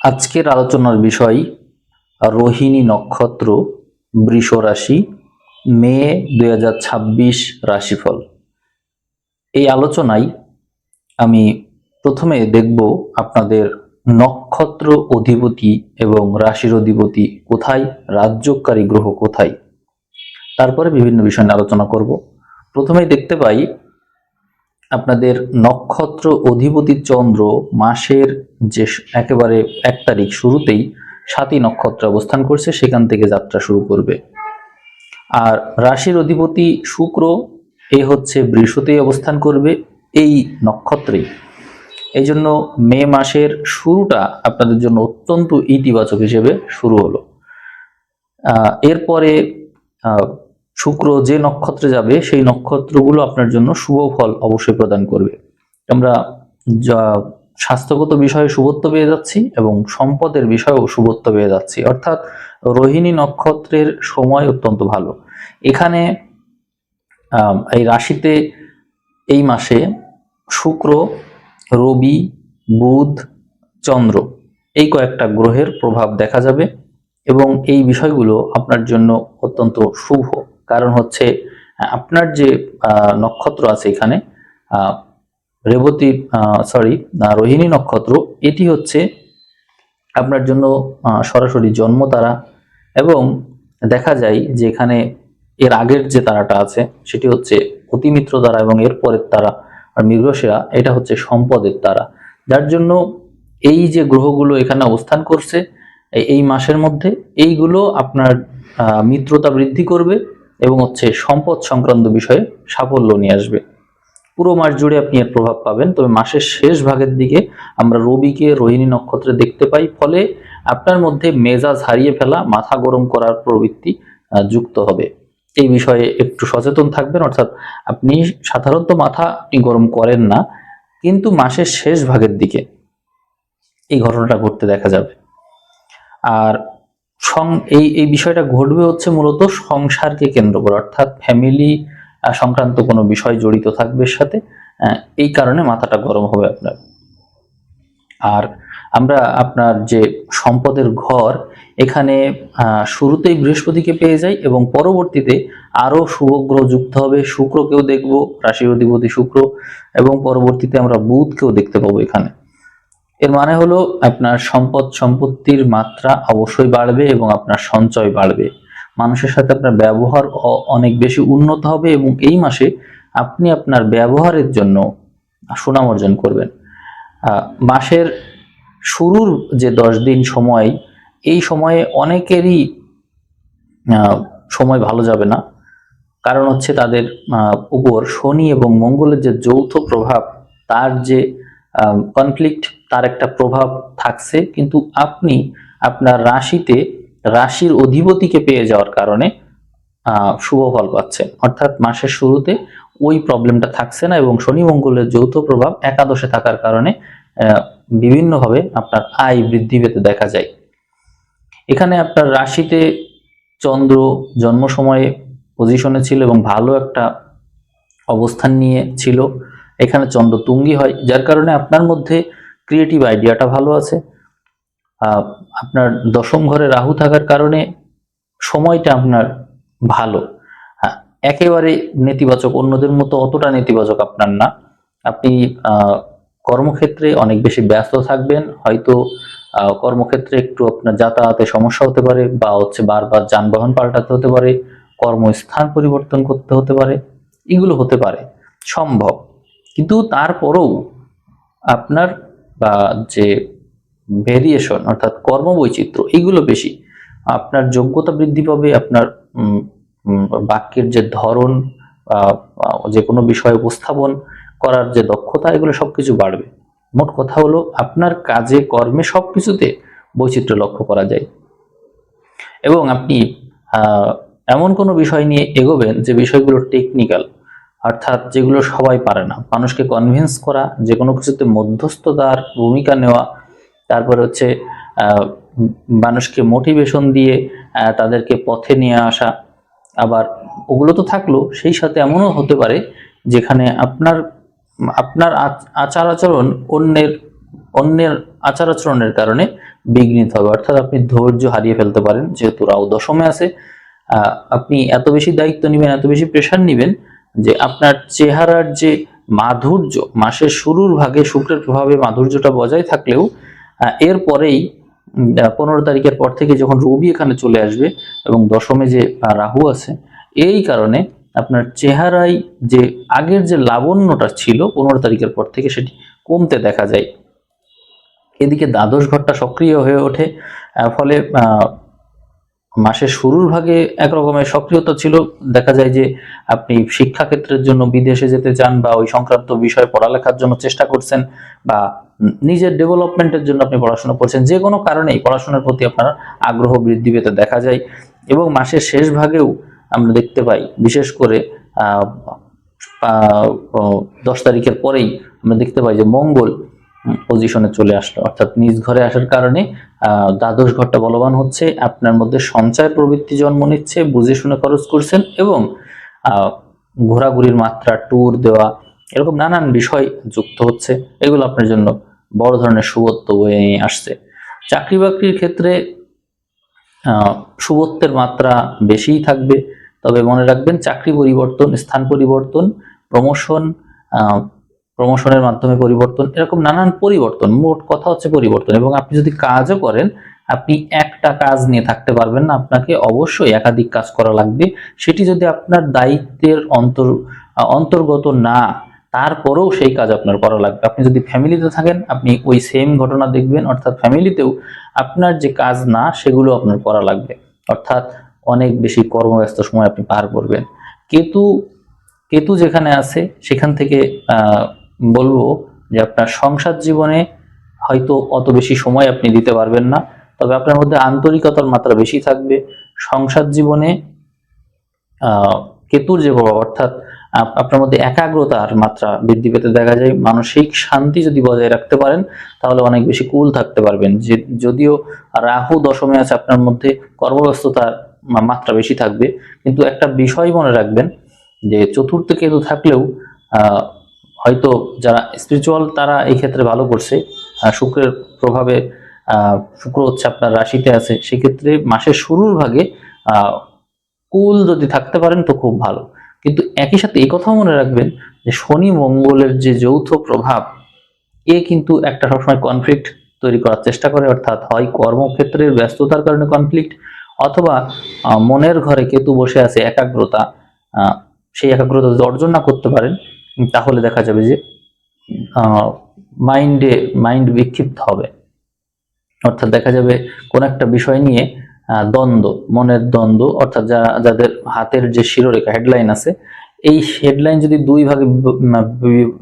আজকের আলোচনার বিষয় রোহিণী নক্ষত্র, বৃষ রাশি, মে 2026 রাশিফল। এই আলোচনায় আমি প্রথমে দেখব আপনাদের নক্ষত্র অধিপতি এবং রাশির অধিপতি কোথায়, রাজ্যকারী গ্রহ কোথায়, তারপরে বিভিন্ন বিষয় নিয়ে আলোচনা করব। প্রথমেই দেখতে পাই আপনাদের নক্ষত্র অধিপতি চন্দ্র মাসের যে একেবারে 1 তারিখ শুরুতেই 7ই নক্ষত্রে অবস্থান করছে, সেখান থেকে যাত্রা শুরু করবে। আর রাশির অধিপতি শুক্র এ হচ্ছে বৃষতেই অবস্থান করবে এই নক্ষত্রেই। এই জন্য মে মাসের শুরুটা আপনাদের জন্য অত্যন্ত ইতিবাচক হিসেবে শুরু হলো। এরপরে শুক্র যে নক্ষত্রে যাবে সেই নক্ষত্রগুলো আপনার জন্য শুভ ফল অবশ্যই প্রদান করবে। আমরা স্বাস্থ্যগত বিষয়ে শুভত্ব পেয়ে যাচ্ছি এবং সম্পদের বিষয়েও শুভত্ব পেয়ে যাচ্ছি, অর্থাৎ রোহিণী নক্ষত্রের সময় অত্যন্ত ভালো। এখানে এই রাশিতে এই মাসে শুক্র, রবি, বুধ, চন্দ্র এই কয়েকটা গ্রহের প্রভাব দেখা যাবে এবং এই বিষয়গুলো আপনার জন্য অত্যন্ত শুভ। কারণ হচ্ছে আপনার যে নক্ষত্র আছে এখানে রোহিণী নক্ষত্র, এটি হচ্ছে আপনার জন্য সরাসরি জন্ম তারা, এবং দেখা যায় যে এখানে এর আগের যে তারাটা আছে সেটি হচ্ছে অতিমিত্র তারা এবং এর পরের তারা আর মৃগশিরা, এটা হচ্ছে সম্পদের তারা। যার জন্য এই যে গ্রহগুলো এখানে অবস্থান করছে এই মাসের মধ্যে, এইগুলো আপনার মিত্রতা বৃদ্ধি করবে এবং হচ্ছে সম্পদ সংক্রান্ত বিষয়ে সাফল্য নিয়ে আসবে। পুরো মাস জুড়ে আপনি এর প্রভাব পাবেন, তবে মাসের শেষ ভাগের দিকে আমরা রবিকে রোহিণী নক্ষত্রে দেখতে পাই, ফলে আপনার মধ্যে মেজাজ হারিয়ে ফেলা, মাথা গরম করার প্রবৃত্তি যুক্ত হবে। এই বিষয়ে একটু সচেতন থাকবেন, অর্থাৎ আপনি সাধারণত মাথা আপনি গরম করেন না, কিন্তু মাসের শেষ ভাগের দিকে এই ঘটনাটা ঘটতে দেখা যাবে। আর এই বিষয়টা ঘটবে হচ্ছে মূলত সংসারকে কেন্দ্র করে, অর্থাৎ ফ্যামিলি সংক্রান্ত কোনো বিষয় জড়িত থাকবে সাথে, এই কারণে মাথাটা গরম হবে আপনার। আর আমরা আপনার যে সম্পদের ঘর, এখানে শুরুতেই বৃহস্পতিকে পেয়ে যাই এবং পরবর্তীতে আরো শুভ গ্রহ যুক্ত হবে। শুক্রকেও দেখব, রাশির অধিপতি শুক্র, এবং পরবর্তীতে আমরা বুধকেও দেখতে পাবো এখানে। এর মানে হলো আপনার সম্পত্তির মাত্রা অবশ্যই বাড়বে এবং আপনার সঞ্চয় বাড়বে। মানুষের সাথে আপনার ব্যবহার অনেক বেশি উন্নত হবে এবং এই মাসে আপনি আপনার ব্যবহারের জন্য সুনাম অর্জন করবেন। মাসের শুরুর যে 10 দিন সময়, এই সময়ে অনেকেরই সময় ভালো যাবে না। কারণ হচ্ছে তাদের উপর শনি এবং মঙ্গলের যে যৌথ প্রভাব, তার যে কনফ্লিক্ট, তার একটা প্রভাব থাকছে। কিন্তু আপনি আপনার রাশিতে রাশির অধিপতিকে পেয়ে যাওয়ার কারণে শুভ ফল পাচ্ছেন, অর্থাৎ মাসের শুরুতে ওই প্রবলেমটা থাকছে না এবং শনি মঙ্গলের যৌথ প্রভাব একাদশে থাকার কারণে বিভিন্নভাবে আপনার আয় বৃদ্ধি পেতে দেখা যায়। এখানে আপনার রাশিতে চন্দ্র জন্ম সময়ে পজিশনে ছিল এবং ভালো একটা অবস্থান নিয়ে ছিল। এখানে চন্দ্র তুঙ্গি হয়, যার কারণে আপনার মধ্যে ক্রিয়েটিভ আইডিয়াটা ভালো আছে। আপনার দশম ঘরে রাহু থাকার কারণে সময়টা আপনার ভালো, একেবারে নেতিবাচক, অন্যদের মতো অতটা নেতিবাচক আপনার না। আপনি কর্মক্ষেত্রে অনেক বেশি ব্যস্ত থাকবেন, হয়তো কর্মক্ষেত্রে একটু আপনার যাতায়াতে সমস্যা হতে পারে, বা হচ্ছে বারবার যানবাহন পাল্টাতে হতে পারে, কর্মস্থান পরিবর্তন করতে হতে পারে, এগুলো হতে পারে, সম্ভব। কিন্তু তারপরেও আপনার যে ভেরিয়েশন, অর্থাৎ কর্মবৈচিত্র্য, এগুলো বেশি। আপনার যোগ্যতা বৃদ্ধি পাবে, আপনার বাক্যের যে ধরন, যে কোনো বিষয় উপস্থাপন করার যে দক্ষতা, এগুলো সবকিছু বাড়বে। মোট কথা হলো আপনার কাজে কর্মে সবকিছুতে বৈচিত্র্য লক্ষ্য করা যায় এবং আপনি এমন কোনো বিষয় নিয়ে এগোবেন যে বিষয়গুলো টেকনিক্যাল, অর্থাৎ যেগুলো সবাই পারে না। মানুষকে কনভিন্স করা, যে কোনো কিছুতে মধ্যস্থতার ভূমিকা নেওয়া, তারপর হচ্ছে মানুষকে মোটিভেশন দিয়ে তাদেরকে পথে নিয়ে আসা। আবার ওগুলো তো থাকলো, সেই সাথে এমনও হতে পারে যেখানে আপনার আচার আচরণ অন্যের আচার আচরণের কারণে বিঘ্নিত হবে, অর্থাৎ আপনি ধৈর্য হারিয়ে ফেলতে পারেন। যেহেতু রাহু দশমে আছে, আপনি এত বেশি দায়িত্ব নেবেন, এত বেশি প্রেশার নেবেন যে আপনার চেহারার যে মাধুর্য, মাসের শুরুর ভাগে শুক্রের প্রভাবে মাধুর্যটা বজায় থাকলেও এরপরেই 15 তারিখের পর থেকে যখন রবি এখানে চলে আসবে এবং দশমে যে রাহু আছে, এই কারণে আপনার চেহারায় যে আগের যে লাবণ্যটা ছিল 15 তারিখের পর থেকে সেটি কমতে দেখা যায়। এদিকে দ্বাদশ ঘরটা সক্রিয় হয়ে ওঠে, ফলে মাসের শুরুর ভাগে একরকমের সক্রিয়তা ছিল, দেখা যায় যে আপনি শিক্ষাক্ষেত্রের জন্য বিদেশে যেতে চান বা ওই সংক্রান্ত বিষয়ে পড়ালেখার জন্য চেষ্টা করছেন, বা নিজের ডেভেলপমেন্টের জন্য আপনি পড়াশোনা করছেন, যে কোনো কারণেই পড়াশোনার প্রতি আপনার আগ্রহ বৃদ্ধি পেতে দেখা যায়। এবং মাসের শেষ ভাগেও আমরা দেখতে পাই, বিশেষ করে 10 তারিখের পরেই আমরা দেখতে পাই যে মঙ্গল পজিশনে চলে আসলো, অর্থাৎ নিজ ঘরে আসার কারণে দ্বাদশ ঘরটা বলবান হচ্ছে, আপনার মধ্যে সঞ্চয় প্রবৃত্তি জন্ম নিচ্ছে, বুঝে শুনে খরচ করছেন, এবং ঘোরাঘুরির মাত্রা, ট্যুর দেওয়া, এরকম নানান বিষয় যুক্ত হচ্ছে। এগুলো আপনার জন্য বড় ধরনের শুভত্ব বয়ে নিয়ে আসছে। চাকরি বাকরির ক্ষেত্রে শুভত্বের মাত্রা বেশিই থাকবে, তবে মনে রাখবেন চাকরি পরিবর্তন, স্থান পরিবর্তন, প্রমোশনের মাধ্যমে পরিবর্তন, এরকম নানান পরিবর্তন, মোট কথা হচ্ছে পরিবর্তন। এবং আপনি যদি কাজও করেন, আপনি একটা কাজ নিয়ে থাকতে পারবেন না, আপনাকে অবশ্যই একাধিক কাজ করা লাগবে। সেটি যদি আপনার দায়িত্বের অন্তর্গত না, তারপরেও সেই কাজ আপনার করা লাগবে। আপনি যদি ফ্যামিলিতে থাকেন, আপনি ওই সেম ঘটনা দেখবেন, অর্থাৎ ফ্যামিলিতেও আপনার যে কাজ না সেগুলো আপনার করা লাগবে, অর্থাৎ অনেক বেশি কর্মব্যস্ত সময় আপনি পার করবেন। কেতু কেতু যেখানে আছে সেখান থেকে বলবো যে আপনার সংসার জীবনে হয়তো অত বেশি সময় আপনি দিতে পারবেন না, তবে আপনার মধ্যে আন্তরিকতার মাত্রা বেশি থাকবে। সংসার জীবনে কেতুর যে প্রভাব, অর্থাৎ আপনার মধ্যে একাগ্রতার মাত্রা বৃদ্ধি পেতে দেখা যায়। মানসিক শান্তি যদি বজায় রাখতে পারেন তাহলে অনেক বেশি কুল থাকতে পারবেন। যে যদিও রাহু দশমে আছে, আপনার মধ্যে কর্মব্যস্ততার মাত্রা বেশি থাকবে, কিন্তু একটা বিষয় মনে রাখবেন যে চতুর্থ কেতু থাকলেও হয়তো যারা স্পিরিচুয়াল তারা এই ক্ষেত্রে ভালো করছে। শুক্রের প্রভাবে শুক্র হচ্ছে আপনার রাশিতে আছে, সেক্ষেত্রে মাসের শুরুর ভাগে কুল যদি থাকতে পারেন তো খুব ভালো। কিন্তু একই সাথে এই কথাও মনে রাখবেন যে শনি মঙ্গলের যে যৌথ প্রভাব, কিন্তু একটা সবসময় কনফ্লিক্ট তৈরি করার চেষ্টা করে, অর্থাৎ হয় কর্মক্ষেত্রের ব্যস্ততার কারণে কনফ্লিক্ট, অথবা মনের ঘরে কেতু বসে আছে একাগ্রতা, সেই একাগ্রতা যদি অর্জন না করতে পারেন তাহলে দেখা যাবে যে মাইন্ড বিক্ষিপ্ত হবে, অর্থাৎ দেখা যাবে কোন একটা বিষয় নিয়ে দ্বন্দ্ব, মনের দ্বন্দ্ব, অর্থাৎ যাদের হাতের যে শিরোরেখা হেডলাইন আছে, এই হেডলাইন যদি দুই ভাগে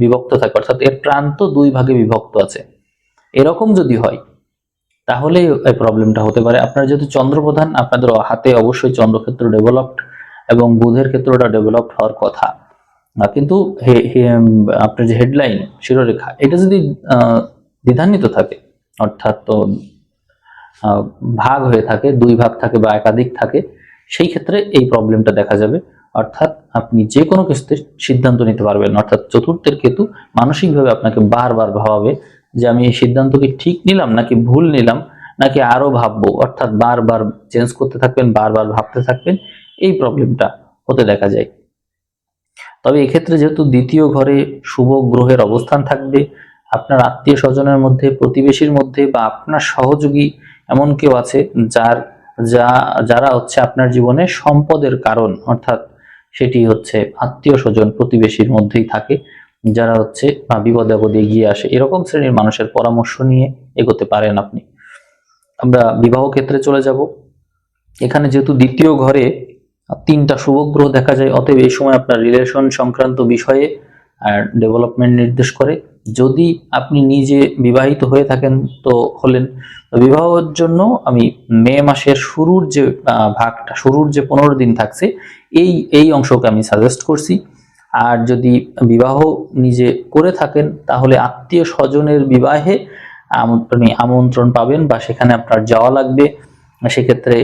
বিভক্ত থাকে, অর্থাৎ এর প্রান্ত দুই ভাগে বিভক্ত আছে, এরকম যদি হয় তাহলে এই প্রবলেমটা হতে পারে। আপনার যেহেতু চন্দ্রপ্রধান, আপনাদের হাতে অবশ্যই চন্দ্রক্ষেত্র ডেভেলপড এবং বুধের ক্ষেত্রটা ডেভেলপড হওয়ার কথা, কিন্তু আপনার যে হেডলাইন শিরোরেখা এটা যদি দ্বিধান্বিত থাকে, অর্থাৎ তো ভাগ হয়ে থাকে, দুই ভাগ থাকে বা একাধিক থাকে, সেই ক্ষেত্রে এই প্রবলেমটা দেখা যাবে। অর্থাৎ আপনি যে কোনো কিছুতে সিদ্ধান্ত নিতে পারবেন, অর্থাৎ চতুর্থের কেতু মানসিকভাবে আপনাকে বারবার ভাবাবে যে আমি এই সিদ্ধান্ত কি ঠিক নিলাম নাকি ভুল নিলাম, নাকি আরো ভাববো, অর্থাৎ বারবার চেঞ্জ করতে থাকবেন, বারবার ভাবতে থাকবেন, এই প্রবলেমটা হতে দেখা যায়। তবে এক্ষেত্রে যেহেতু দ্বিতীয় ঘরে শুভ গ্রহের অবস্থান থাকবে, আপনার আত্মীয় স্বজনের মধ্যে, প্রতিবেশীর মধ্যে বা আপনার সহযোগী এমন কেউ আছে যারা হচ্ছে আপনার জীবনে সম্পদের কারণ, অর্থাৎ সেটি হচ্ছে আত্মীয় স্বজন প্রতিবেশীর মধ্যেই থাকে, যারা হচ্ছে বিপদে আপদে এগিয়ে আসে, এরকম শ্রেণীর মানুষের পরামর্শ নিয়ে এগোতে পারেন আপনি। আমরা বিবাহ ক্ষেত্রে চলে যাব। এখানে যেহেতু দ্বিতীয় ঘরে 3টা শুভ গ্রহ দেখা যায়, অতএব এই সময় আপনার রিলেশন সংক্রান্ত বিষয়ে ডেভেলপমেন্ট নির্দেশ করে। যদি আপনি নিজে বিবাহিত হয়ে থাকেন তো হলেন, বিবাহের জন্য আমি মে মাসের শুরুর যে ভাগটা, শুরুর যে 15 দিন থাকছে, এই অংশকে আমি সাজেস্ট করছি। আর যদি বিবাহ নিজে করে থাকেন তাহলে আত্মীয় স্বজনের বিবাহে আপনি আমন্ত্রণ পাবেন বা সেখানে আপনার যাওয়া লাগবে, সেক্ষেত্রে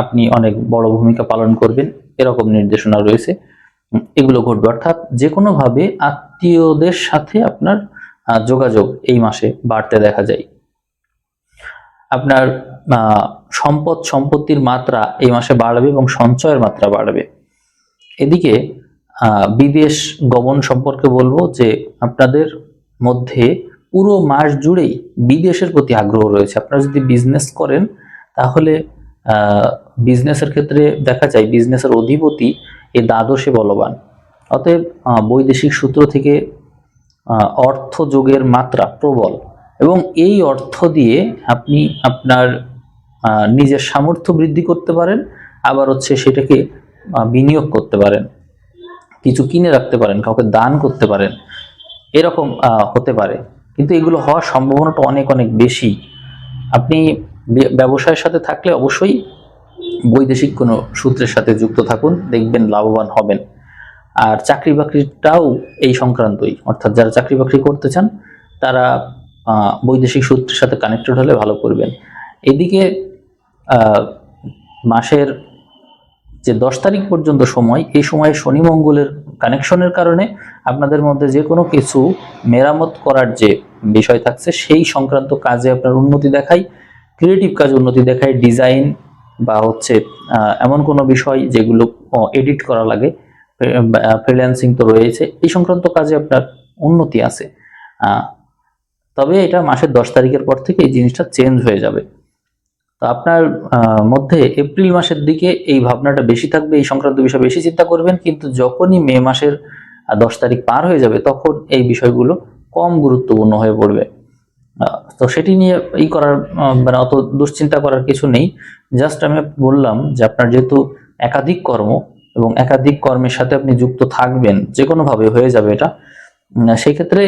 আপনি অনেক বড় ভূমিকা পালন করবেন, এরকম নির্দেশনা রয়েছে। এগুলো ঘটবে, অর্থাৎ যে কোনো ভাবে আত্মীয়দের সাথে আপনার যোগাযোগ এই মাসে বাড়তে দেখা যায়। আপনার সম্পত্তির মাত্রা এই মাসে বাড়বে এবং সঞ্চয়ের মাত্রা বাড়বে। এদিকে বিদেশ গমন সম্পর্কে বলবো যে আপনাদের মধ্যে পুরো মাস জুড়েই বিদেশের প্রতি আগ্রহ রয়েছে। আপনারা যদি বিজনেস করেন তাহলে বিজনেসের ক্ষেত্রে দেখা যায় বিজনেসের অধিপতি এই দ্বাদশে বলবান, অতএব বৈদেশিক সূত্র থেকে অর্থ যোগের মাত্রা প্রবল এবং এই অর্থ দিয়ে আপনি আপনার নিজের সামর্থ্য বৃদ্ধি করতে পারেন, আবার হচ্ছে সেটাকে বিনিয়োগ করতে পারেন, কিছু কিনে রাখতে পারেন, কাউকে দান করতে পারেন, এরকম হতে পারে। কিন্তু এগুলো হওয়ার সম্ভাবনাটা অনেক অনেক বেশি। আপনি ব্যবসায়ের সাথে থাকলে অবশ্যই বৈদেশিক কোনো সূত্রের সাথে যুক্ত থাকুন, দেখবেন লাভবান হবেন। আর চাকরি বাকরিটাও এই সংক্রান্তই, অর্থাৎ যারা চাকরি বাকরি করতে চান তারা বৈদেশিক সূত্রের সাথে কানেক্টেড হলে ভালো করবেন। এদিকে মাসের যে 10 তারিখ পর্যন্ত সময়, এই সময়ে শনি মঙ্গলের কানেকশনের কারণে আপনাদের মধ্যে যে কোনো কিছু মেরামত করার যে বিষয় থাকছে সেই সংক্রান্ত কাজে আপনার উন্নতি দেখায়, ক্রিয়েটিভ কাজে উন্নতি দেখায়, ডিজাইন বা হচ্ছে এমন কোনো বিষয় যেগুলো এডিট করা লাগে, ফ্রিল্যান্সিং তো রয়েছে, এই সংক্রান্ত কাজে আপনার উন্নতি আছে। তবে এটা মাসের 10 তারিখের পর থেকে এই জিনিসটা চেঞ্জ হয়ে যাবে। তো আপনার মধ্যে এপ্রিল মাসের দিকে এই ভাবনাটা বেশি থাকবে, এই সংক্রান্ত বিষয় বেশি চিন্তা করবেন, কিন্তু যখনই মে মাসের 10 তারিখ পার হয়ে যাবে তখন এই বিষয়গুলো কম গুরুত্বপূর্ণ হয়ে পড়বে। তো সেটি নিয়ে করার মানে অত দুশ্চিন্তা করার কিছু নেই। জাস্ট আমি বললাম যে আপনার যেহেতু একাধিক কর্ম এবং একাধিক কর্মের সাথে আপনি যুক্ত থাকবেন, যে কোনোভাবে হয়ে যাবে এটা, সেই ক্ষেত্রে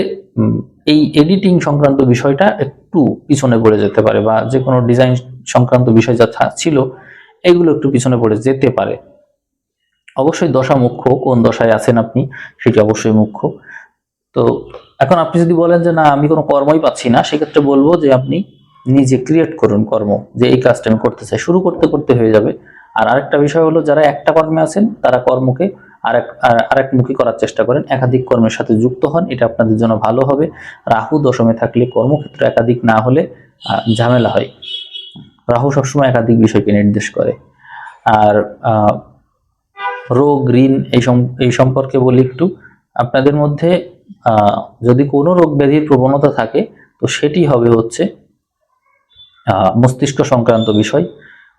এই এডিটিং সংক্রান্ত বিষয়টা একটু পিছনে পড়ে যেতে পারে, বা যে কোনো ডিজাইন সংক্রান্ত বিষয় যা ছিল এগুলো একটু পিছনে পড়ে যেতে পারে। অবশ্যই দশা মুখ্য, কোন দশায় আছেন আপনি সেটি অবশ্যই মুখ্য। তো এখন আপনি যদি বলেন যে না আমি কোনো কর্মই পাচ্ছি না, সেক্ষেত্রে বলবো যে আপনি নিজে ক্রিয়েট করুন কর্ম, যে এই কাজটা আমি করতে চাই, শুরু করতে করতে হয়ে যাবে। আর আরেকটা বিষয় হলো, যারা একটা কর্মে আছেন তারা কর্মকে আরেকমুখী করার চেষ্টা করেন, একাধিক কর্মের সাথে যুক্ত হন, এটা আপনাদের জন্য ভালো হবে। রাহু দশমে থাকলে কর্মক্ষেত্র একাধিক না হলে ঝামেলা হয়। রাহু সবসময় একাধিক বিষয়কে নির্দেশ করে। আর রোগ ঋণ এই সম্পর্কে বলি একটু। আপনাদের মধ্যে যদি কোনো রোগ ব্যাধির প্রবণতা থাকে তো সেটি হবে হচ্ছে মস্তিষ্ক সংক্রান্ত বিষয়,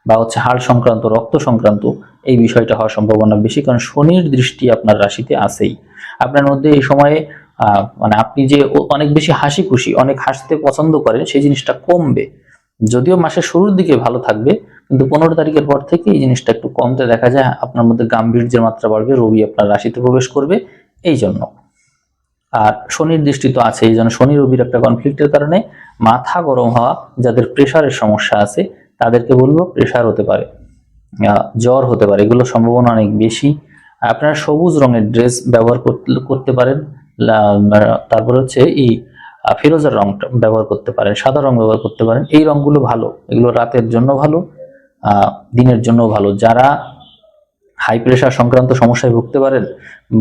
বা হচ্ছে হাড় সংক্রান্ত, রক্ত সংক্রান্ত, এই বিষয়টা হওয়ার সম্ভাবনা বেশি, কারণ শনির দৃষ্টি আপনার রাশিতে আছেই। আপনার মধ্যে এই সময়ে মানে আপনি যে অনেক বেশি হাসি খুশি, অনেক হাসতে পছন্দ করেন, সেই জিনিসটা কমবে। যদিও মাসের শুরুর দিকে ভালো থাকবে, কিন্তু 15 তারিখের পর থেকে এই জিনিসটা একটু কমতে দেখা যায়। আপনার মধ্যে গাম্ভীর্যের মাত্রা বাড়বে, রবি আপনার রাশিতে প্রবেশ করবে এই জন্য। আর শনির দৃষ্টি তো আছে, এই জন্য শনি রবির একটা কনফ্লিক্টের কারণে মাথা গরম হওয়া, যাদের প্রেশারের সমস্যা আছে তাদেরকে বলবো প্রেশার হতে পারে, জ্বর হতে পারে, এগুলো সম্ভাবনা অনেক বেশি। আপনারা সবুজ রঙের ড্রেস ব্যবহার করতে পারেন, তারপরে হচ্ছে এই ফিরোজা রংটা ব্যবহার করতে পারেন, সাদা রং ব্যবহার করতে পারেন। এই রংগুলো ভালো, এগুলো রাতের জন্য ভালো, দিনের জন্য ভালো। যারা হাই প্রেশার সংক্রান্ত সমস্যায় ভুগতে পারেন,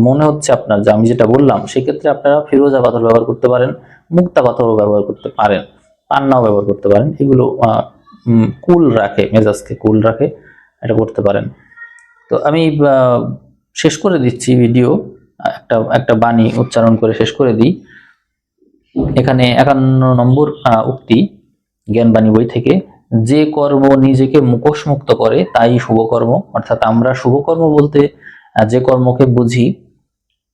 মনে হচ্ছে আপনার যে আমি যেটা বললাম, সেক্ষেত্রে আপনারা ফিরোজা পাথর ব্যবহার করতে পারেন, মুক্তা পাথরও ব্যবহার করতে পারেন, পান্নাও ব্যবহার করতে পারেন। এগুলো কুল রাখে, মেজাজকে কুল রাখে, এটা করতে পারেন। তো আমি শেষ করে দিচ্ছি ভিডিও, একটা বাণী উচ্চারণ করে শেষ করে দিই। এখানে 51 নম্বর উক্তি জ্ঞানবাণী বই থেকে, যে কর্ম নিজেকে মুখোশমুক্ত করে তাই শুভকর্ম। অর্থাৎ আমরা শুভকর্ম বলতে যে কর্মকে বুঝি,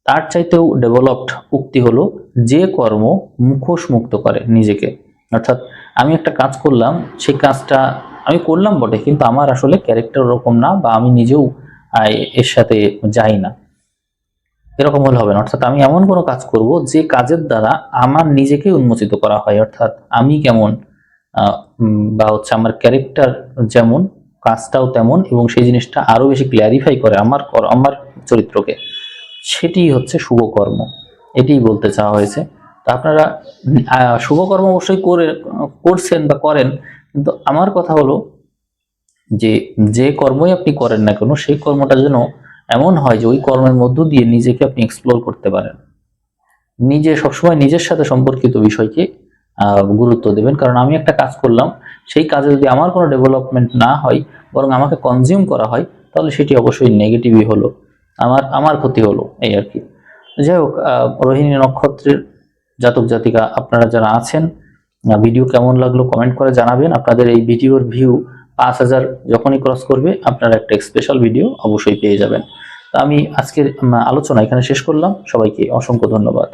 তার চাইতেও ডেভেলপড উক্তি হলো যে কর্ম মুখোশ মুক্ত করে নিজেকে। অর্থাৎ আমি একটা কাজ করলাম, সেই কাজটা আমি করলাম বটে, কিন্তু আমার আসলে ক্যারেক্টার ওরকম না, বা আমি নিজেও এর সাথে যাই না, এরকম হলে হবে না। অর্থাৎ আমি এমন কোনো কাজ করব যে কাজের দ্বারা আমার নিজেকে উন্মোচিত করা হয়, অর্থাৎ আমি কেমন বা হচ্ছে আমার ক্যারেক্টার যেমন, কাজটাও তেমন, এবং সেই জিনিসটা আরো বেশি ক্ল্যারিফাই করে আমার চরিত্রকে, সেটি হচ্ছে শুভকর্ম। এটাই বলতে চাওয়া হয়েছে। তো আপনারা শুভকর্ম অবশ্যই করছেন বা করেন, কিন্তু আমার কথা হলো যে কর্মই আপনি করেন না কেন, সেই কর্মটা যেন এমন হয় যে ওই কর্মের মধ্য দিয়ে নিজেকে আপনি এক্সপ্লোর করতে পারেন, নিজে সবসময় নিজের সাথে সম্পর্কিত বিষয়কে গুরুত্ব দেবেন। কারণ আমি একটা কাজ করলাম, সেই কাজে যদি আমার কোনো ডেভেলপমেন্ট না হয়, বরং আমাকে কনজিউম করা হয়, তাহলে সেটি অবশ্যই নেগেটিভই হলো, আমার ক্ষতি হলো, এই আর কি। যাই হোক, রোহিণী নক্ষত্রের জাতক জাতিকা আপনারা যারা আছেন, ভিডিও কেমন লাগলো কমেন্ট করে জানাবেন। আপনাদের এই ভিডিওর ভিউ 5000 যখনই ক্রস করবে, আপনারা একটা স্পেশাল ভিডিও অবশ্যই পেয়ে যাবেন। তো আমি আজকের আলোচনা এখানে শেষ করলাম। সবাইকে অসংখ্য ধন্যবাদ।